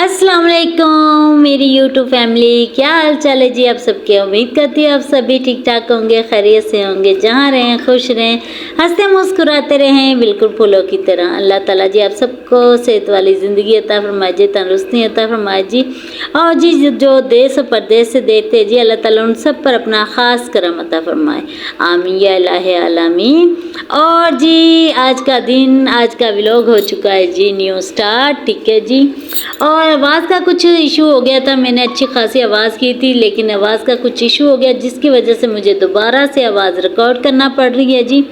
अस्सलाम वालेकुम मेरी यूट्यूब फैमिली, क्या हाल चाल है जी आप सबके। उम्मीद करती हूँ आप सभी ठीक ठाक होंगे, खैरियत से होंगे, जहाँ रहें खुश रहें, हंसते मुस्कुराते रहें, बिल्कुल फूलों की तरह। अल्लाह ताला जी आप सबको सेहत वाली ज़िंदगी अता फरमाए जी, तंदुरुस्ती अता फरमाए जी। और जी जो देश और परदेश से देखते हैं जी, अल्लाह ताला उन सब पर अपना ख़ास करम अता फरमाए, आमीन या इलाही आलमीन। और जी आज का दिन, आज का व्लॉग हो चुका है जी न्यू स्टार्ट, ठीक है जी। और आवाज़ का कुछ इशू हो गया था, मैंने अच्छी खासी आवाज़ की थी लेकिन आवाज़ का कुछ इशू हो गया जिसकी वजह से मुझे दोबारा से आवाज़ रिकॉर्ड करना पड़ रही है जी।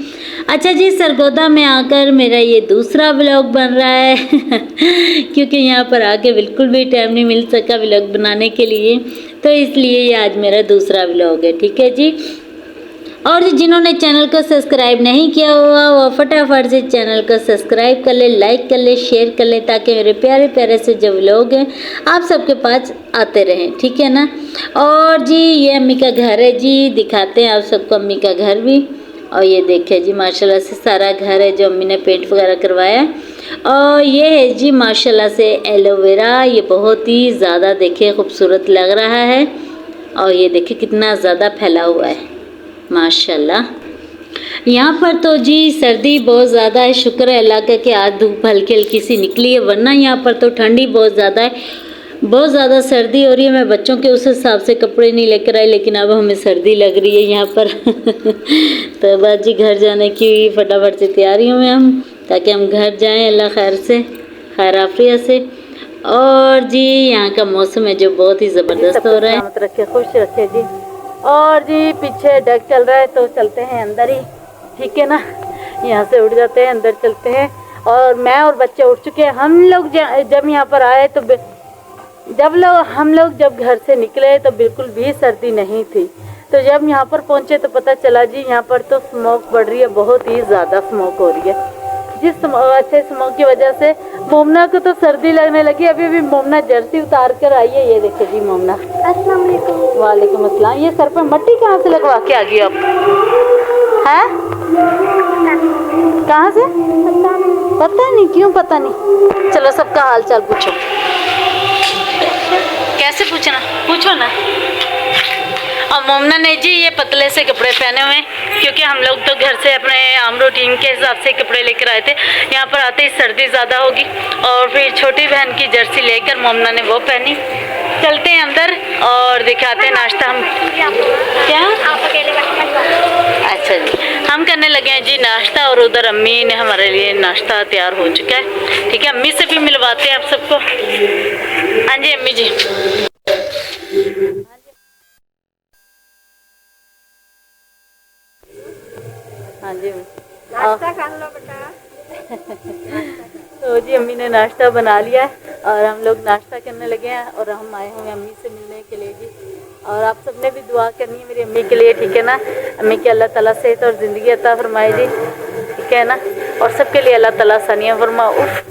अच्छा जी, सरगोदा में आकर मेरा ये दूसरा व्लॉग बन रहा है क्योंकि यहाँ पर आके बिल्कुल भी टाइम नहीं मिल सका व्लॉग बनाने के लिए, तो इसलिए ये आज मेरा दूसरा व्लॉग है, ठीक है जी। और जिन्होंने चैनल को सब्सक्राइब नहीं किया हुआ वो फटाफट से चैनल को सब्सक्राइब कर ले, लाइक कर ले, शेयर कर ले, ताकि मेरे प्यारे प्यारे से जो व्लॉग हैं आप सबके पास आते रहें, ठीक है ना। और जी ये अम्मी का घर है जी, दिखाते हैं आप सबको अम्मी का घर भी। और ये देखें जी माशाल्लाह से सारा घर है जो अम्मी ने पेंट वगैरह करवाया है। और ये है जी माशाल्लाह से एलोवेरा, ये बहुत ही ज़्यादा देखे खूबसूरत लग रहा है। और ये देखे कितना ज़्यादा फैला हुआ है माशाल्लाह। यहाँ पर तो जी सर्दी बहुत ज़्यादा है, शुक्र है अल्लाह का कि आज धूप हल्की हल्की सी निकली है, वरना यहाँ पर तो ठंडी बहुत ज़्यादा है, बहुत ज़्यादा सर्दी हो रही है। मैं बच्चों के उस हिसाब से कपड़े नहीं लेकर आई, लेकिन अब हमें सर्दी लग रही है यहाँ पर तो बस जी घर जाने की फटाफट से तैयारियों में हम, ताकि हम घर जाएँ अल्लाह खैर से खैर आफियत से। और जी यहाँ का मौसम है जो बहुत ही ज़बरदस्त हो रहा है, रखे खुश रखे जी। और जी पीछे डेक चल रहा है तो चलते हैं अंदर ही, ठीक है ना। यहाँ से उठ जाते हैं, अंदर चलते हैं। और मैं और बच्चे उठ चुके हैं। हम लोग जब यहाँ पर आए तो हम लोग जब घर से निकले तो बिल्कुल भी सर्दी नहीं थी, तो जब यहाँ पर पहुँचे तो पता चला जी यहाँ पर तो स्मोक बढ़ रही है, बहुत ही ज़्यादा स्मोक हो रही है। जिस अच्छे स्मोक की वजह से मोमना को तो सर्दी लगने लगी। अभी भी मोमना जर्सी उतार कर आई है, ये देखिए जी मोमना। अस्सलाम वालेकुम। वालेकुम अस्सलाम। ये सर पे मट्टी कहाँ से लगवा के आ गई आप? हैं? कहाँ से? पता नहीं, क्यों पता नहीं। चलो सबका हाल चाल पूछो। कैसे पूछना, पूछो ना। और मोमना ने जी ये पतले से कपड़े पहने हुए हैं, क्योंकि हम लोग तो घर से अपने आम रूटीन के हिसाब से कपड़े लेकर आए थे। यहाँ पर आते ही सर्दी ज़्यादा होगी, और फिर छोटी बहन की जर्सी लेकर मोमना ने वो पहनी। चलते हैं अंदर और दिखाते हैं नाश्ता। हम क्या आप अकेले? अच्छा जी, हम करने लगे हैं जी नाश्ता, और उधर अम्मी ने हमारे लिए नाश्ता तैयार हो चुका है, ठीक है। अम्मी से भी मिलवाते हैं आप सबको। हाँ जी अम्मी जी। हाँ जी नाश्ता खा लो बेटा तो जी अम्मी ने नाश्ता बना लिया है और हम लोग नाश्ता करने लगे हैं, और हम आए हुए अम्मी से मिलने के लिए जी। और आप सबने भी दुआ करनी है मेरी अम्मी के लिए, ठीक है ना। अम्मी की अल्लाह ताला सेहत और ज़िंदगी अता फरमाए जी, ठीक है ना। और सबके लिए अल्लाह ताला सानिया फरमा। उफ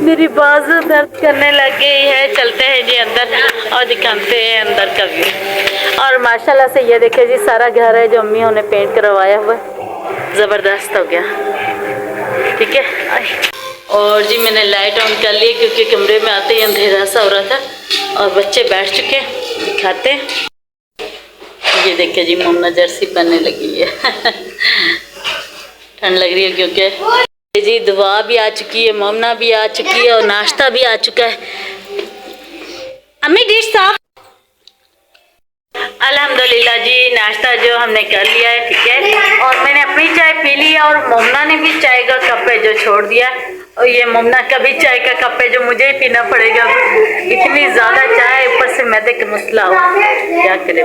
मेरी बाजू दर्द करने लग गई है। चलते हैं जी अंदर और दिखाते हैं अंदर का व्यू। और माशाल्लाह से ये देखे जी सारा घर है जो अम्मी ने पेंट करवाया हुआ है, ज़बरदस्त हो गया, ठीक है। और जी मैंने लाइट ऑन कर ली क्योंकि कमरे में आते ही अंधेरा सा हो रहा था। और बच्चे बैठ चुके हैं, दिखाते। ये देखिए जी मोमना जर्सी पहनने लगी है ठंड लग रही है क्योंकि जी दुआ भी आ चुकी है, मोमना भी आ चुकी है, और नाश्ता भी आ चुका है। अम्मी डिश साफ। अल्हम्दुलिल्लाह जी नाश्ता जो हमने कर लिया है, ठीक है। और मैंने अपनी चाय पी ली है, और मोमना ने भी चाय का कप है जो छोड़ दिया। और ये मोमना का भी चाय का कप है जो मुझे ही पीना पड़ेगा, इतनी ज़्यादा चाय, ऊपर से मैदे का मसला हो, क्या करे।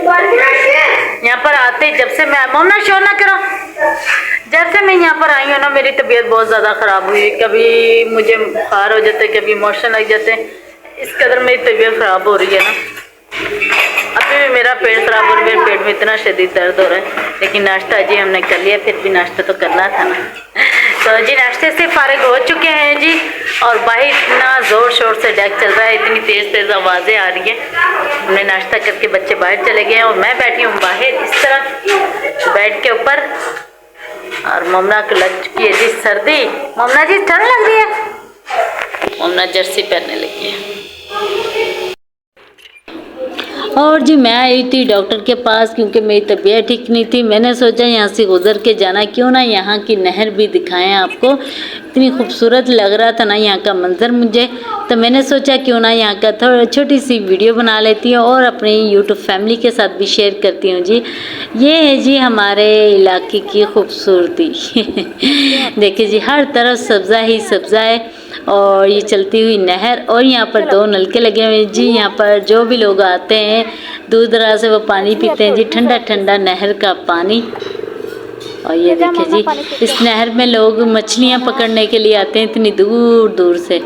यहाँ पर आते जब से मैं, मोमना शोर ना करो, जब से मैं यहाँ पर आई हूँ ना मेरी तबीयत बहुत ज़्यादा ख़राब हुई। कभी मुझे बुखार हो जाते, कभी इमोशन लग जाते, इस कदर मेरी तबीयत ख़राब हो रही है ना। अभी भी मेरा पेट खराब हो रहा है, मेरे पेट में इतना शदीद दर्द हो रहा है। लेकिन नाश्ता जी हमने कर लिया, फिर भी नाश्ता तो करना था ना। तो जी नाश्ते से फारिग हो चुके हैं जी। और बाहर इतना ज़ोर शोर से डेक चल रहा है, इतनी तेज़ तेज़ आवाज़ें आ रही हैं। हमने नाश्ता करके बच्चे बाहर चले गए हैं, और मैं बैठी हूँ बाहर इस तरफ बेड के ऊपर। और मोमना को लग चुकी है जी सर्दी। मोमना जी ठंड लग रही है, मोमना जर्सी पहनने लगी है। और जी मैं आई थी डॉक्टर के पास क्योंकि मेरी तबीयत ठीक नहीं थी। मैंने सोचा यहाँ से गुजर के जाना, क्यों ना यहाँ की नहर भी दिखाएं आपको। इतनी खूबसूरत लग रहा था ना यहाँ का मंजर मुझे, तो मैंने सोचा क्यों ना यहाँ का थोड़ा छोटी सी वीडियो बना लेती हूँ और अपनी यूट्यूब फैमिली के साथ भी शेयर करती हूँ जी। ये है जी हमारे इलाके की खूबसूरती। देखिए जी हर तरफ सब्ज़ा ही सब्ज़ा है और ये चलती हुई नहर, और यहाँ पर 2 नलके लगे हुए हैं जी। यहाँ पर जो भी लोग आते हैं दूर दराज से वो पानी पीते हैं जी, ठंडा ठंडा नहर का पानी। और ये देखिए जी इस नहर में लोग मछलियाँ पकड़ने के लिए आते हैं इतनी दूर दूर से।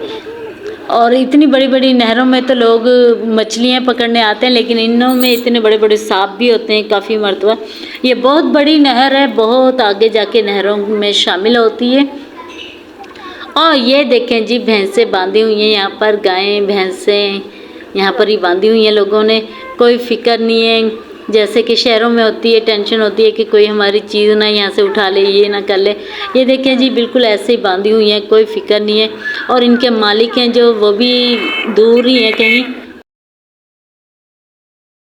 और इतनी बड़ी बड़ी नहरों में तो लोग मछलियाँ पकड़ने आते हैं, लेकिन इनों में इतने बड़े बड़े सांप भी होते हैं काफ़ी मरतबा। ये बहुत बड़ी नहर है, बहुत आगे जाके नहरों में शामिल होती है। और ये देखें जी भैंसें बांधी हुई हैं यहाँ पर, गायें भैंसें यहाँ पर ही बांधी हुई हैं लोगों ने। कोई फिक्र नहीं है जैसे कि शहरों में होती है, टेंशन होती है कि कोई हमारी चीज़ ना यहाँ से उठा ले, ये ना कर ले। ये देखें जी बिल्कुल ऐसे ही बांधी हुई हैं, कोई फिक्र नहीं है। और इनके मालिक हैं जो वो भी दूर ही हैं कहीं,